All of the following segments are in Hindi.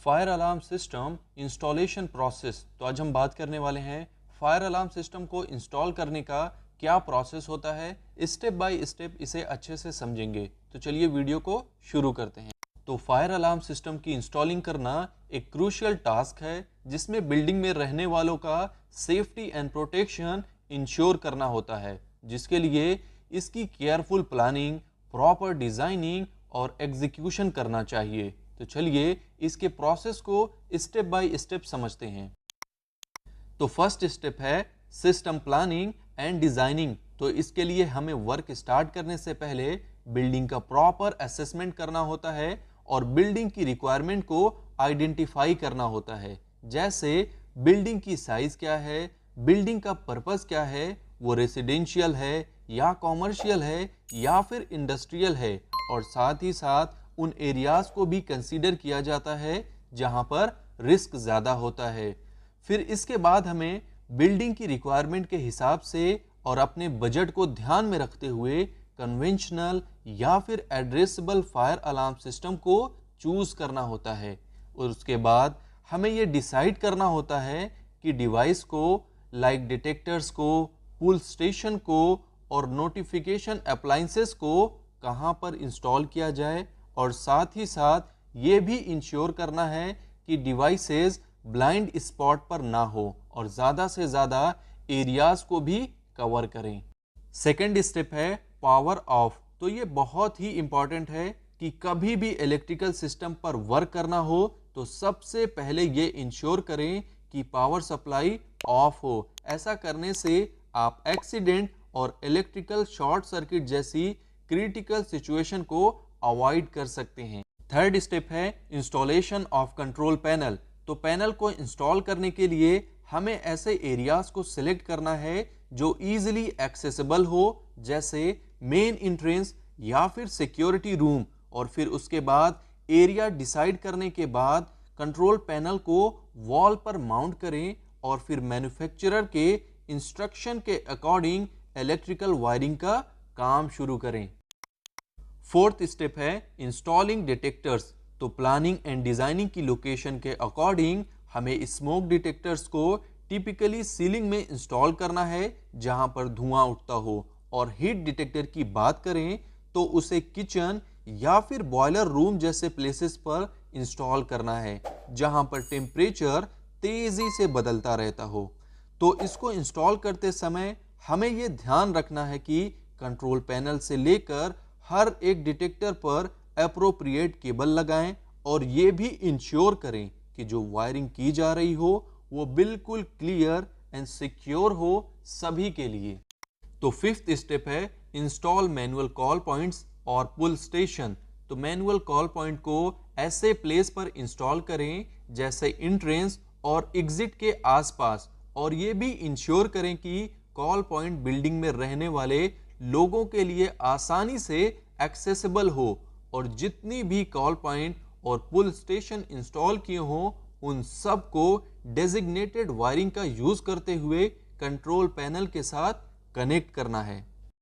Fire alarm system installation process. तो आज हम बात करने वाले हैं फायर अलार्म सिस्टम को इंस्टॉल करने का क्या प्रोसेस होता है। स्टेप बाय स्टेप इसे अच्छे से समझेंगे। तो चलिए वीडियो को शुरू करते हैं। तो फायर अलार्म सिस्टम की इंस्टॉलिंग करना एक क्रूशियल टास्क है जिसमें बिल्डिंग में रहने वालों का सेफ्टी एंड प्रोटेक्शन इंश्योर करना होता है, जिसके लिए इसकी केयरफुल प्लानिंग, प्रॉपर डिजाइनिंग और एग्जीक्यूशन करना चाहिए। तो चलिए इसके प्रोसेस को स्टेप बाय स्टेप समझते हैं। तो फर्स्ट स्टेप है सिस्टम प्लानिंग एंड डिजाइनिंग। तो इसके लिए हमें वर्क स्टार्ट करने से पहले बिल्डिंग का प्रॉपर असेसमेंट करना होता है और बिल्डिंग की रिक्वायरमेंट को आइडेंटिफाई करना होता है। जैसे बिल्डिंग की साइज क्या है, बिल्डिंग का पर्पस क्या है, वो रेसिडेंशियल है या कॉमर्शियल है या फिर इंडस्ट्रियल है, और साथ ही साथ उन एरियाज को भी कंसीडर किया जाता है जहां पर रिस्क ज्यादा होता है। फिर इसके बाद हमें बिल्डिंग की रिक्वायरमेंट के हिसाब से और अपने बजट को ध्यान में रखते हुए कन्वेंशनल या फिर एड्रेसेबल फायर अलार्म सिस्टम को चूज करना होता है। और उसके बाद हमें यह डिसाइड करना होता है कि डिवाइस को, लाइक डिटेक्टर्स को, पुल स्टेशन को और नोटिफिकेशन अप्लायंसेस को कहां पर इंस्टॉल किया जाए, और साथ ही साथ ये भी इंश्योर करना है कि डिवाइसेस ब्लाइंड स्पॉट पर ना हो और ज़्यादा से ज़्यादा एरियाज को भी कवर करें। सेकेंड स्टेप है पावर ऑफ। तो ये बहुत ही इंपॉर्टेंट है कि कभी भी इलेक्ट्रिकल सिस्टम पर वर्क करना हो तो सबसे पहले ये इंश्योर करें कि पावर सप्लाई ऑफ हो। ऐसा करने से आप एक्सीडेंट और इलेक्ट्रिकल शॉर्ट सर्किट जैसी क्रिटिकल सिचुएशन को अवॉइड कर सकते हैं। थर्ड स्टेप है इंस्टॉलेशन ऑफ कंट्रोल पैनल। तो पैनल को इंस्टॉल करने के लिए हमें ऐसे एरियाज को सिलेक्ट करना है जो इजीली एक्सेसिबल हो, जैसे मेन एंट्रेंस या फिर सिक्योरिटी रूम। और फिर उसके बाद एरिया डिसाइड करने के बाद कंट्रोल पैनल को वॉल पर माउंट करें और फिर मैन्युफैक्चरर के इंस्ट्रक्शन के अकॉर्डिंग इलेक्ट्रिकल वायरिंग का काम शुरू करें। फोर्थ स्टेप है इंस्टॉलिंग डिटेक्टर्स। तो प्लानिंग एंड डिजाइनिंग की लोकेशन के अकॉर्डिंग हमें स्मोक डिटेक्टर्स को टिपिकली सीलिंग में इंस्टॉल करना है जहां पर धुआं उठता हो, और हीट डिटेक्टर की बात करें तो उसे किचन या फिर बॉयलर रूम जैसे प्लेसेस पर इंस्टॉल करना है जहां पर टेम्परेचर तेजी से बदलता रहता हो। तो इसको इंस्टॉल करते समय हमें यह ध्यान रखना है कि कंट्रोल पैनल से लेकर हर एक डिटेक्टर पर एप्रोप्रिएट केबल लगाएं और ये भी इंश्योर करें कि जो वायरिंग की जा रही हो वो बिल्कुल क्लियर एंड सिक्योर हो सभी के लिए। तो फिफ्थ स्टेप है इंस्टॉल मैनुअल कॉल पॉइंट्स और पुल स्टेशन। तो मैनुअल कॉल पॉइंट को ऐसे प्लेस पर इंस्टॉल करें जैसे एंट्रेंस और एग्जिट के आसपास, और ये भी इंश्योर करें कि कॉल पॉइंट बिल्डिंग में रहने वाले लोगों के लिए आसानी से एक्सेसिबल हो, और जितनी भी कॉल पॉइंट और पुल स्टेशन इंस्टॉल किए हों उन सब को डेजिग्नेटेड वायरिंग का यूज करते हुए कंट्रोल पैनल के साथ कनेक्ट करना है।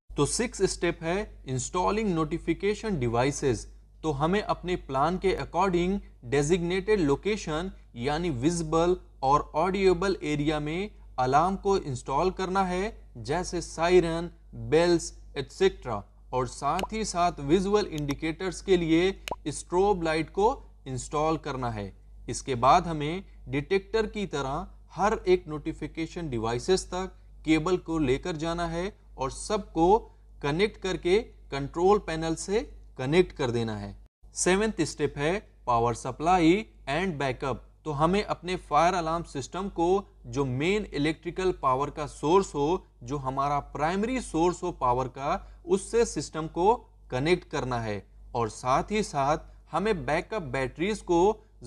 तो सिक्स स्टेप है इंस्टॉलिंग नोटिफिकेशन डिवाइसेस। तो हमें अपने प्लान के अकॉर्डिंग डेजिग्नेटेड लोकेशन यानी विजिबल और ऑडिएबल एरिया में अलार्म को इंस्टॉल करना है, जैसे सायरन, बेल्स एटसेट्रा, और साथ ही साथ विजुअल इंडिकेटर्स के लिए स्ट्रोब लाइट को इंस्टॉल करना है। इसके बाद हमें डिटेक्टर की तरह हर एक नोटिफिकेशन डिवाइसेस तक केबल को लेकर जाना है और सबको कनेक्ट करके कंट्रोल पैनल से कनेक्ट कर देना है। सेवेंथ स्टेप है पावर सप्लाई एंड बैकअप। तो हमें अपने फायर अलार्म सिस्टम को जो मेन इलेक्ट्रिकल पावर का सोर्स हो, जो हमारा प्राइमरी सोर्स हो पावर का, उससे सिस्टम को कनेक्ट करना है, और साथ ही साथ हमें बैकअप बैटरीज को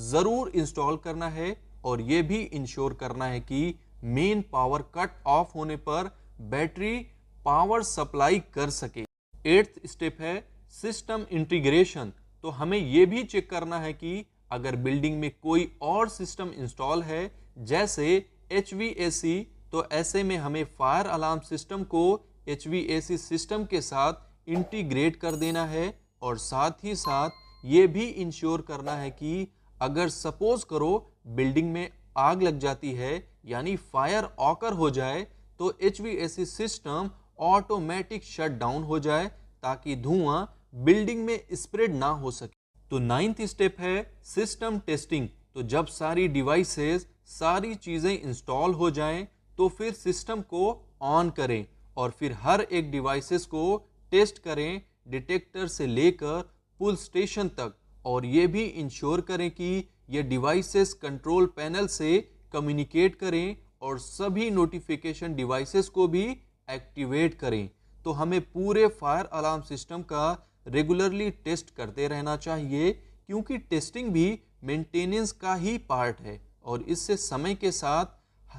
जरूर इंस्टॉल करना है, और यह भी इंश्योर करना है कि मेन पावर कट ऑफ होने पर बैटरी पावर सप्लाई कर सके। एट्थ स्टेप है सिस्टम इंटीग्रेशन। तो हमें यह भी चेक करना है कि अगर बिल्डिंग में कोई और सिस्टम इंस्टॉल है जैसे HVAC, तो ऐसे में हमें फायर अलार्म सिस्टम को HVAC सिस्टम के साथ इंटीग्रेट कर देना है, और साथ ही साथ ये भी इंश्योर करना है कि अगर सपोज करो बिल्डिंग में आग लग जाती है यानी फायर ऑकर हो जाए तो HVAC system automatic shut down हो जाए ताकि धुआं बिल्डिंग में स्प्रेड ना हो सके। तो 9th स्टेप है सिस्टम टेस्टिंग। तो जब सारी डिवाइसेस सारी चीजें इंस्टॉल हो जाएं तो फिर सिस्टम को ऑन करें और फिर हर एक डिवाइसेस को टेस्ट करें, डिटेक्टर से लेकर पुल स्टेशन तक, और ये भी इंश्योर करें कि ये डिवाइसेस कंट्रोल पैनल से कम्युनिकेट करें और सभी नोटिफिकेशन डिवाइसेस को भी एक्टिवेट करें। तो हमें पूरे फायर अलार्म सिस्टम का रेगुलरली टेस्ट करते रहना चाहिए क्योंकि टेस्टिंग भी मेंटेनेंस का ही पार्ट है और इससे समय के साथ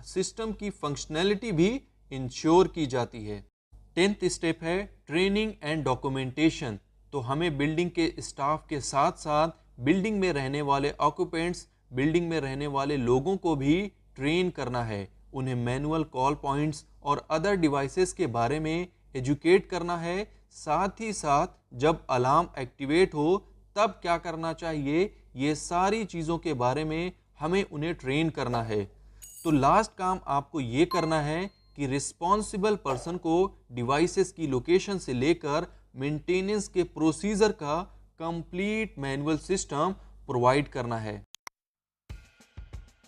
सिस्टम की फंक्शनैलिटी भी इंश्योर की जाती है। 10th स्टेप है ट्रेनिंग एंड डॉक्यूमेंटेशन। तो हमें बिल्डिंग के स्टाफ के साथ साथ बिल्डिंग में रहने वाले ऑक्यूपेंट्स, बिल्डिंग में रहने वाले लोगों को भी ट्रेन करना है। उन्हें मैनुअल कॉल पॉइंट्स और अदर डिवाइसेस के बारे में एजुकेट करना है। साथ ही साथ जब अलार्म एक्टिवेट हो तब क्या करना चाहिए, ये सारी चीज़ों के बारे में हमें उन्हें ट्रेन करना है। तो लास्ट काम आपको ये करना है कि रिस्पॉन्सिबल पर्सन को डिवाइसेस की लोकेशन से लेकर मेंटेनेंस के प्रोसीजर का कंप्लीट मैनुअल सिस्टम प्रोवाइड करना है।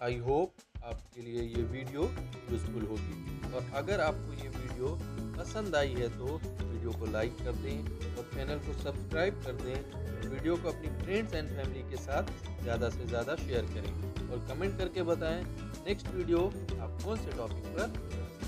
आई होप आपके लिए ये वीडियो यूजफुल होगी और अगर आपको ये वीडियो पसंद आई है तो वीडियो को लाइक कर दें और चैनल को सब्सक्राइब कर दें। वीडियो को अपनी फ्रेंड्स एंड फैमिली के साथ ज़्यादा से ज़्यादा शेयर करें और कमेंट करके बताएं नेक्स्ट वीडियो आप कौन से टॉपिक पर